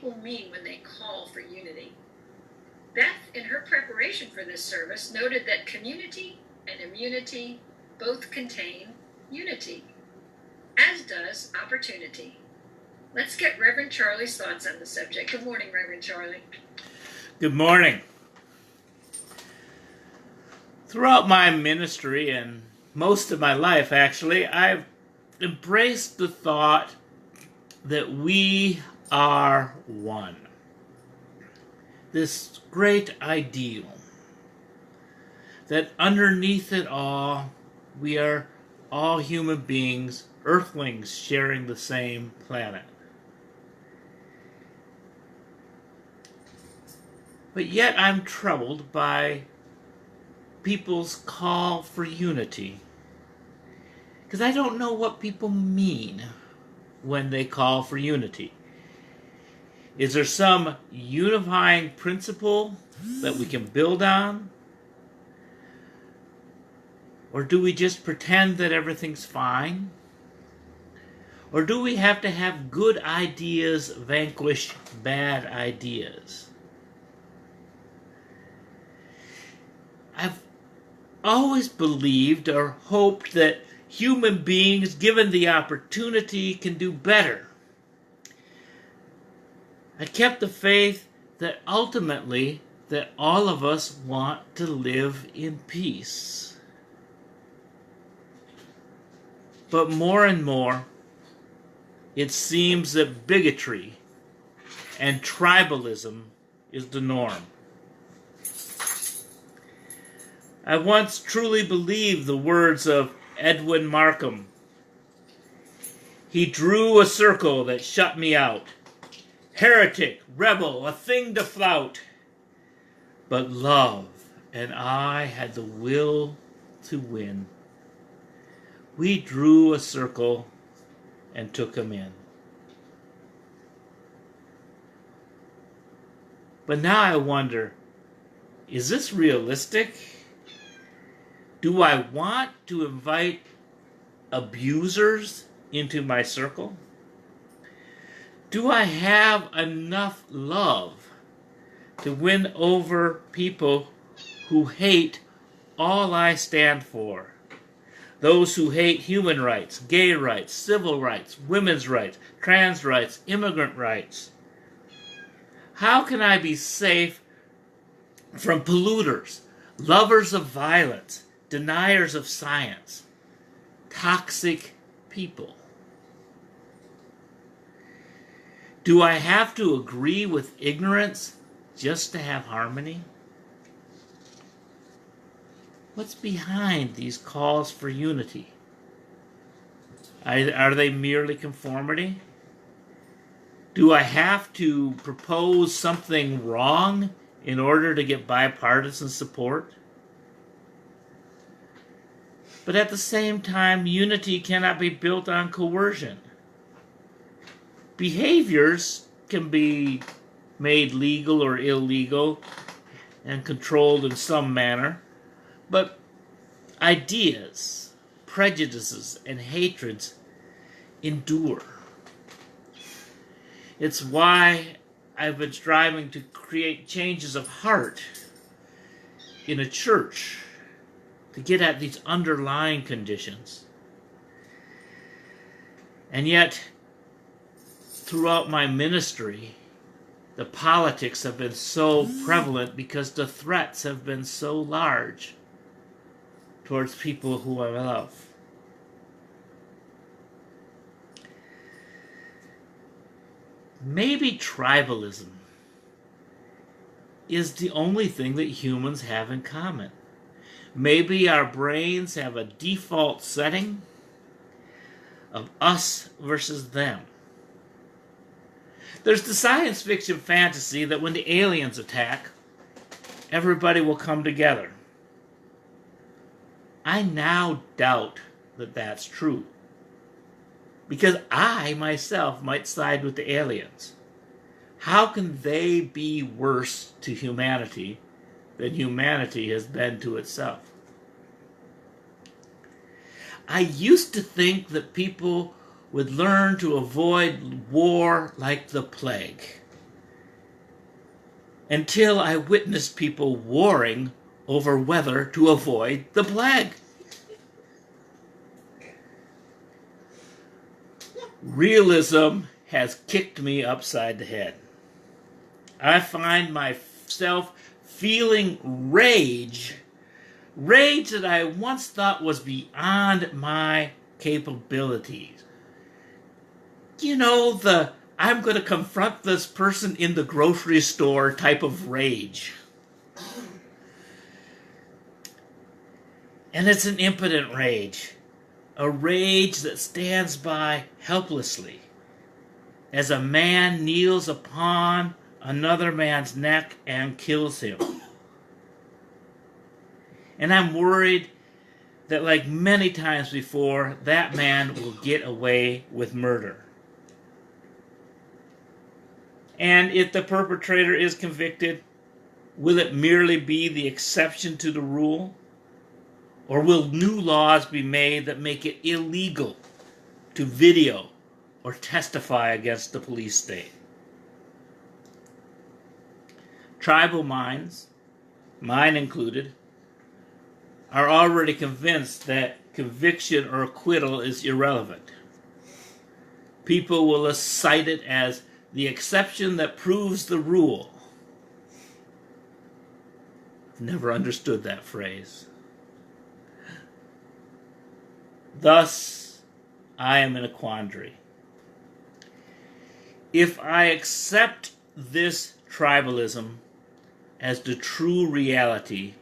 people mean when they call for unity? Beth, in her preparation for this service, noted that community and immunity both contain unity, as does opportunity. Let's get Reverend Charlie's thoughts on the subject. Good morning, Reverend Charlie. Good morning. Throughout my ministry and most of my life, actually, I've embraced the thought that we are one. This great ideal that underneath it all, we are all human beings, earthlings sharing the same planet. But yet I'm troubled by people's call for unity, because I don't know what people mean when they call for unity. Is there some unifying principle that we can build on? Or do we just pretend that everything's fine? Or do we have to have good ideas vanquish bad ideas? I've always believed or hoped that human beings, given the opportunity, can do better. I kept the faith that ultimately that all of us want to live in peace. But more and more, it seems that bigotry and tribalism is the norm. I once truly believed the words of Edwin Markham. He drew a circle that shut me out. Heretic, rebel, a thing to flout. But love and I had the will to win. We drew a circle and took him in. But now I wonder, is this realistic? Do I want to invite abusers into my circle? Do I have enough love to win over people who hate all I stand for? Those who hate human rights, gay rights, civil rights, women's rights, trans rights, immigrant rights. How can I be safe from polluters, lovers of violence, deniers of science, toxic people? Do I have to agree with ignorance just to have harmony? What's behind these calls for unity? Are they merely conformity? Do I have to propose something wrong in order to get bipartisan support? But at the same time, unity cannot be built on coercion. Behaviors can be made legal or illegal and controlled in some manner, but ideas, prejudices, and hatreds endure. It's why I've been striving to create changes of heart in a church to get at these underlying conditions. And yet, throughout my ministry, the politics have been so prevalent because the threats have been so large towards people who I love. Maybe tribalism is the only thing that humans have in common. Maybe our brains have a default setting of us versus them. There's the science fiction fantasy that when the aliens attack, everybody will come together. I now doubt that that's true, because I myself might side with the aliens. How can they be worse to humanity than humanity has been to itself? I used to think that people would learn to avoid war like the plague. until I witnessed people warring over whether to avoid the plague. Realism has kicked me upside the head. I find myself feeling rage that I once thought was beyond my capabilities. You know, the I'm going to confront this person in the grocery store type of rage. And it's an impotent rage. A rage that stands by helplessly as a man kneels upon another man's neck and kills him. And I'm worried that, like many times before, that man will get away with murder. And if the perpetrator is convicted, will it merely be the exception to the rule? Or will new laws be made that make it illegal to video or testify against the police state? Tribal minds, mine included, are already convinced that conviction or acquittal is irrelevant. People will cite it as the exception that proves the rule. I've never understood that phrase. Thus, I am in a quandary. If I accept this tribalism as the true reality,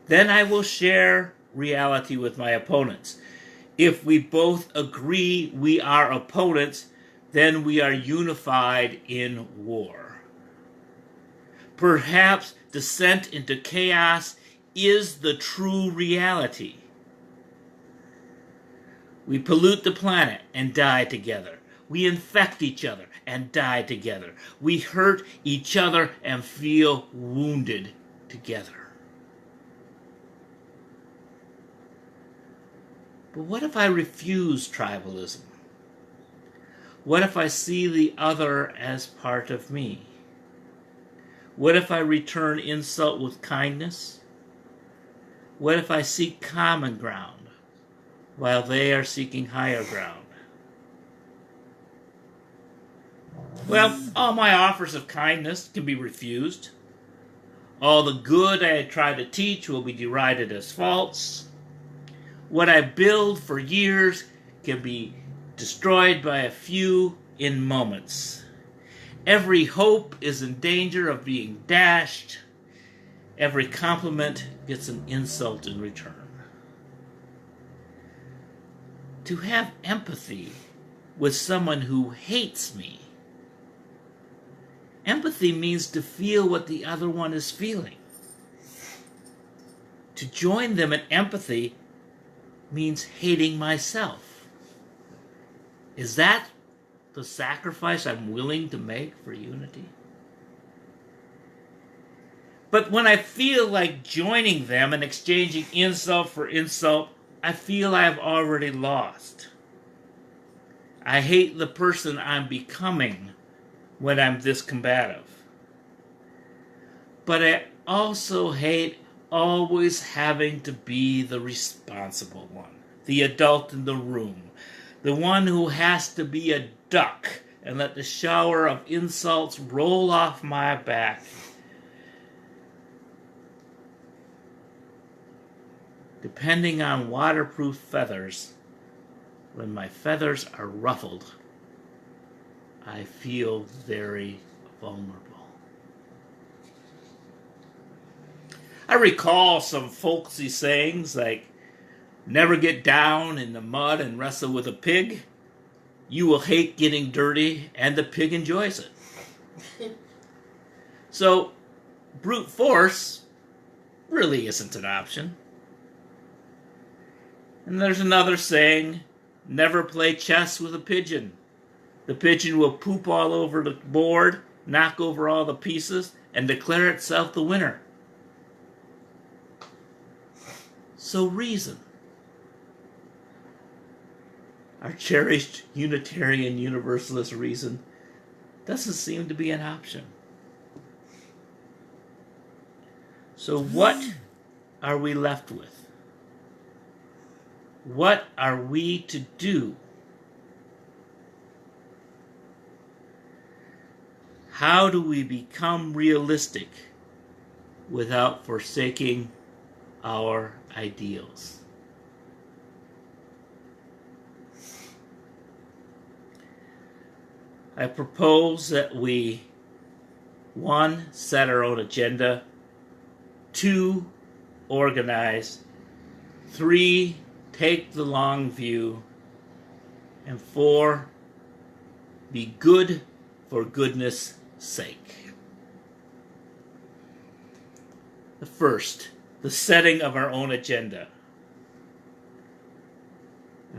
then I will share reality with my opponents. If we both agree we are opponents, then we are unified in war. Perhaps descent into chaos is the true reality. We pollute the planet and die together. We infect each other and die together. We hurt each other and feel wounded together. But what if I refuse tribalism? What if I see the other as part of me? What if I return insult with kindness? What if I seek common ground while they are seeking higher ground? Well, all my offers of kindness can be refused. All the good I try to teach will be derided as false. What I build for years can be destroyed by a few in moments. Every hope is in danger of being dashed. Every compliment gets an insult in return. To have empathy with someone who hates me. Empathy means to feel what the other one is feeling. To join them in empathy means hating myself. Is that the sacrifice I'm willing to make for unity? But when I feel like joining them and exchanging insult for insult, I feel I have already lost. I hate the person I'm becoming when I'm this combative. But I also hate always having to be the responsible one, the adult in the room, the one who has to be a duck and let the shower of insults roll off my back. Depending on waterproof feathers, when my feathers are ruffled, I feel very vulnerable. I recall some folksy sayings like, never get down in the mud and wrestle with a pig. You will hate getting dirty, and the pig enjoys it. So, brute force really isn't an option. And there's another saying, never play chess with a pigeon. The pigeon will poop all over the board, knock over all the pieces, and declare itself the winner. So reason. Our cherished Unitarian Universalist reason doesn't seem to be an option. So what are we left with? What are we to do? How do we become realistic without forsaking our ideals? I propose that we, 1, set our own agenda, 2, organize, 3, take the long view, and 4, be good for goodness sake. The first, the setting of our own agenda.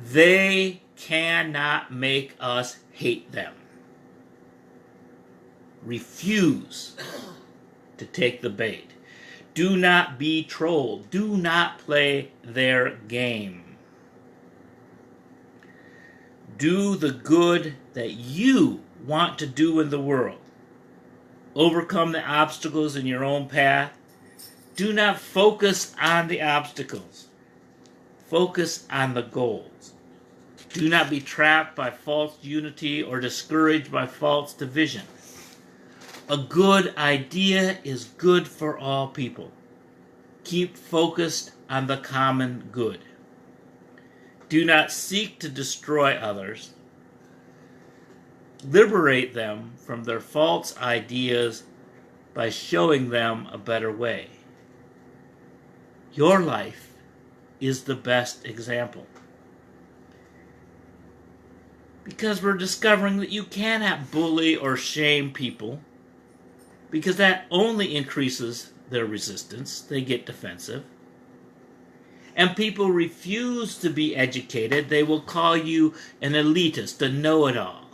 They cannot make us hate them. Refuse to take the bait. Do not be trolled. Do not play their game. Do the good that you want to do in the world. Overcome the obstacles in your own path. Do not focus on the obstacles. Focus on the goals. Do not be trapped by false unity or discouraged by false division. A good idea is good for all people. Keep focused on the common good. Do not seek to destroy others. Liberate them from their false ideas by showing them a better way. Your life is the best example. Because we're discovering that you cannot bully or shame people, because that only increases their resistance. They get defensive. And people refuse to be educated. They will call you an elitist, a know-it-all.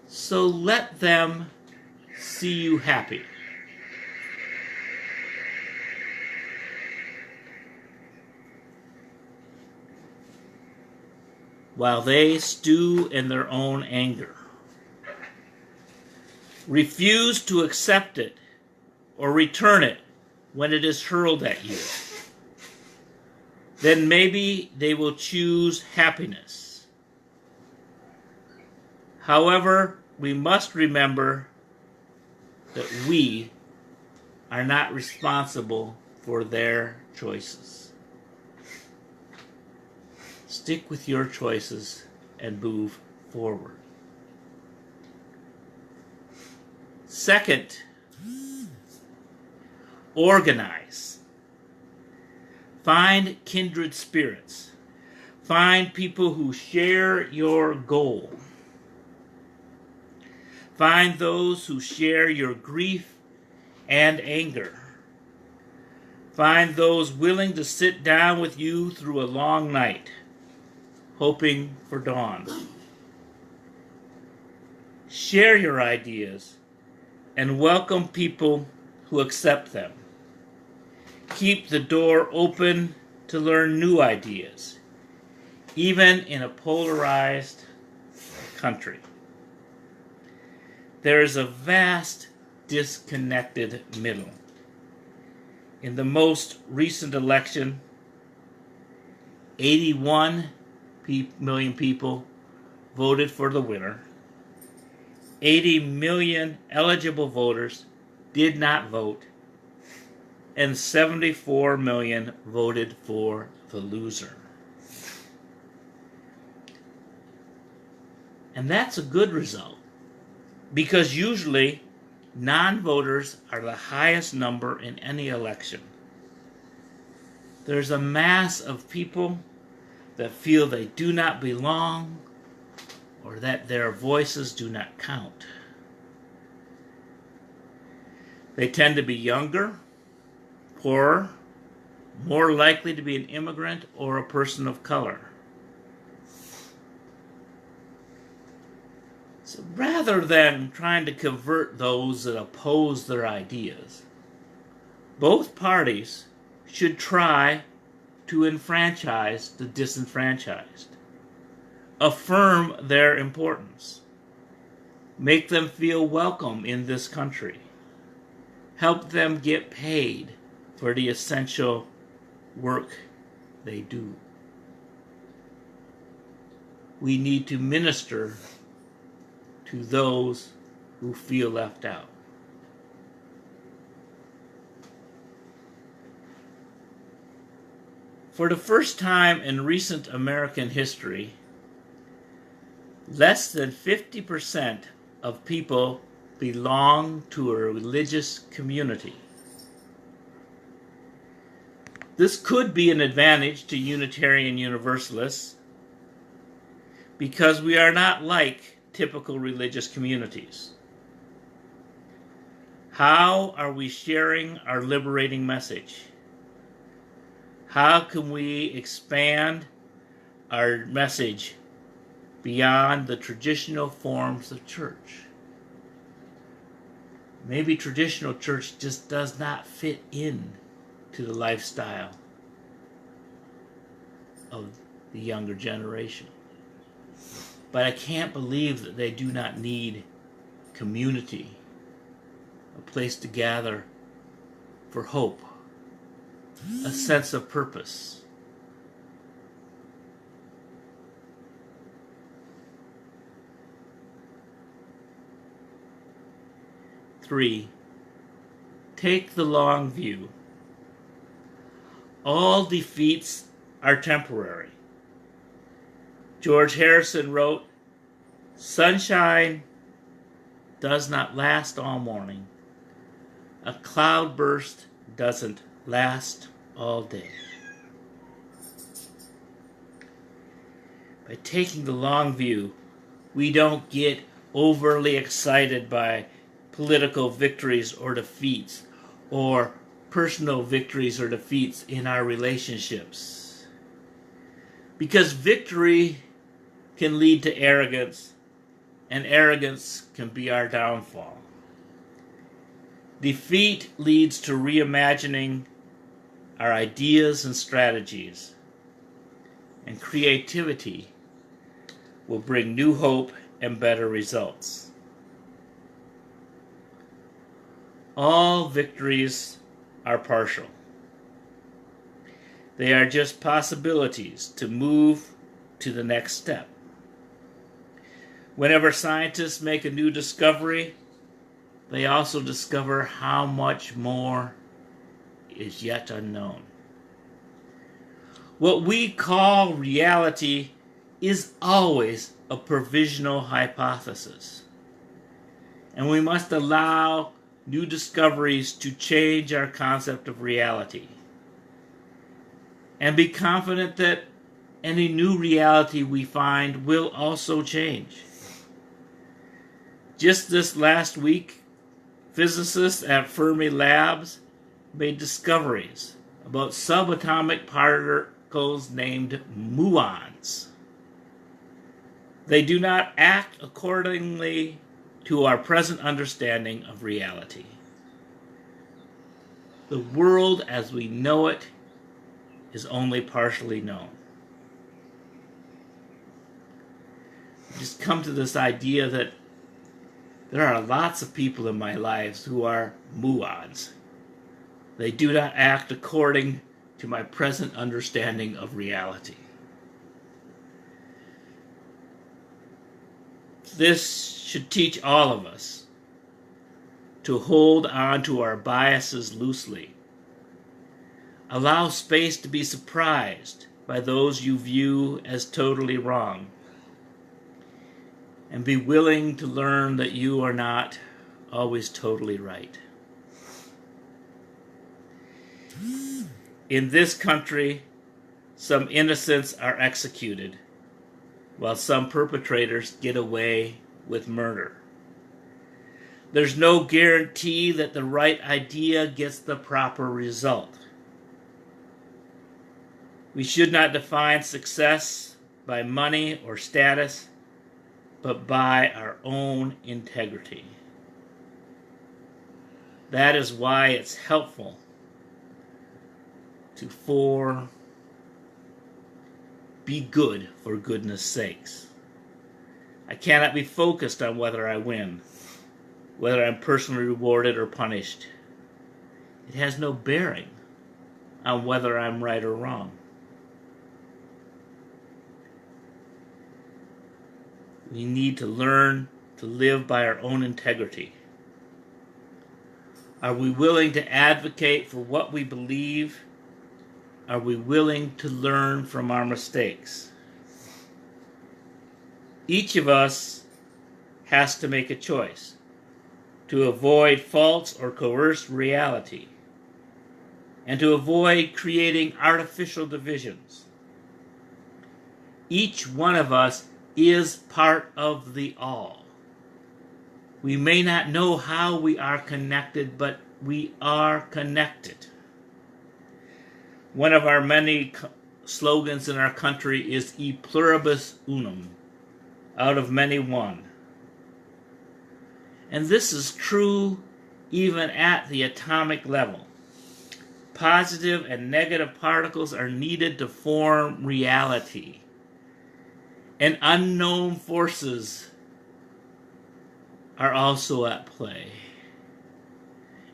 So let them see you happy. While they stew in their own anger. Refuse to accept it or return it when it is hurled at you. Then maybe they will choose happiness. However, we must remember that we are not responsible for their choices. Stick with your choices and move forward. Second, organize. Find kindred spirits. Find people who share your goal. Find those who share your grief and anger. Find those willing to sit down with you through a long night, hoping for dawn. Share your ideas and welcome people who accept them. Keep the door open to learn new ideas, even in a polarized country. There is a vast disconnected middle. In the most recent election, 81 million people voted for the winner. 80 million eligible voters did not vote, and 74 million voted for the loser. And that's a good result, because usually non-voters are the highest number in any election. There's a mass of people that feel they do not belong, or that their voices do not count. They tend to be younger, poorer, more likely to be an immigrant or a person of color. So rather than trying to convert those that oppose their ideas, both parties should try to enfranchise the disenfranchised. Affirm their importance. Make them feel welcome in this country. help them get paid for the essential work they do. We need to minister to those who feel left out. For the first time in recent American history, less than 50% of people belong to a religious community. This could be an advantage to Unitarian Universalists because we are not like typical religious communities. How are we sharing our liberating message? How can we expand our message beyond the traditional forms of church? Maybe traditional church just does not fit in to the lifestyle of the younger generation. But I can't believe that they do not need community, a place to gather for hope, a sense of purpose. Three, take the long view. All defeats are temporary. George Harrison wrote, "Sunshine does not last all morning. A cloudburst doesn't last all day." By taking the long view, we don't get overly excited by political victories or defeats, or personal victories or defeats in our relationships. Because victory can lead to arrogance, and arrogance can be our downfall. Defeat leads to reimagining our ideas and strategies, and creativity will bring new hope and better results. All victories are partial. They are just possibilities to move to the next step. Whenever scientists make a new discovery, they also discover how much more is yet unknown. What we call reality is always a provisional hypothesis, and we must allow new discoveries to change our concept of reality, and be confident that any new reality we find will also change. Just this last week, physicists at Fermi Labs made discoveries about subatomic particles named muons. They do not act accordingly to our present understanding of reality. The world as we know it is only partially known. Just come to this idea that there are lots of people in my lives who are muons. They do not act according to my present understanding of reality. This should teach all of us to hold on to our biases loosely. Allow space to be surprised by those you view as totally wrong. And be willing to learn that you are not always totally right. In this country, some innocents are executed, while some perpetrators get away with murder. There's no guarantee that the right idea gets the proper result. We should not define success by money or status, but by our own integrity. That is why it's helpful to be good for goodness sakes. I cannot be focused on whether I win, whether I'm personally rewarded or punished. It has no bearing on whether I'm right or wrong. We need to learn to live by our own integrity. Are we willing to advocate for what we believe? Are we willing to learn from our mistakes? Each of us has to make a choice to avoid false or coerced reality and to avoid creating artificial divisions. Each one of us is part of the all. We may not know how we are connected, but we are connected. One of our many slogans in our country is E pluribus unum, out of many one. And this is true even at the atomic level. Positive and negative particles are needed to form reality. And unknown forces are also at play.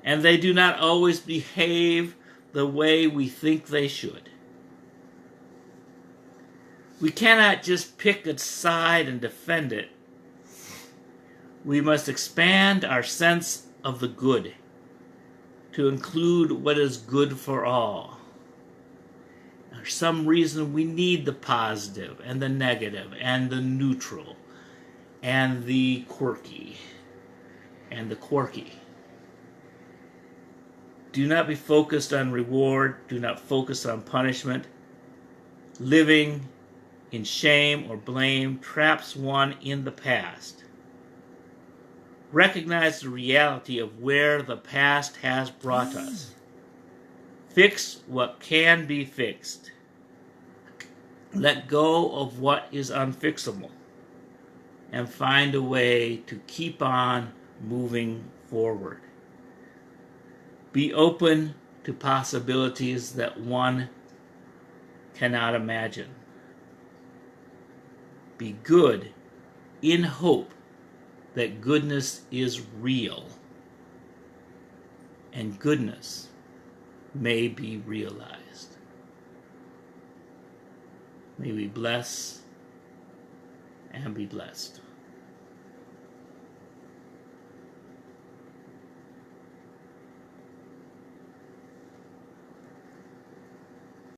And they do not always behave the way we think they should. We cannot just pick a side and defend it. We must expand our sense of the good to include what is good for all. For some reason, we need the positive and the negative and the neutral and the quirky and the quirky. Do not be focused on reward. Do not focus on punishment. Living in shame or blame traps one in the past. Recognize the reality of where the past has brought us. Fix what can be fixed. Let go of what is unfixable. And find a way to keep on moving forward. Be open to possibilities that one cannot imagine. Be good in hope that goodness is real and goodness may be realized. May we bless and be blessed.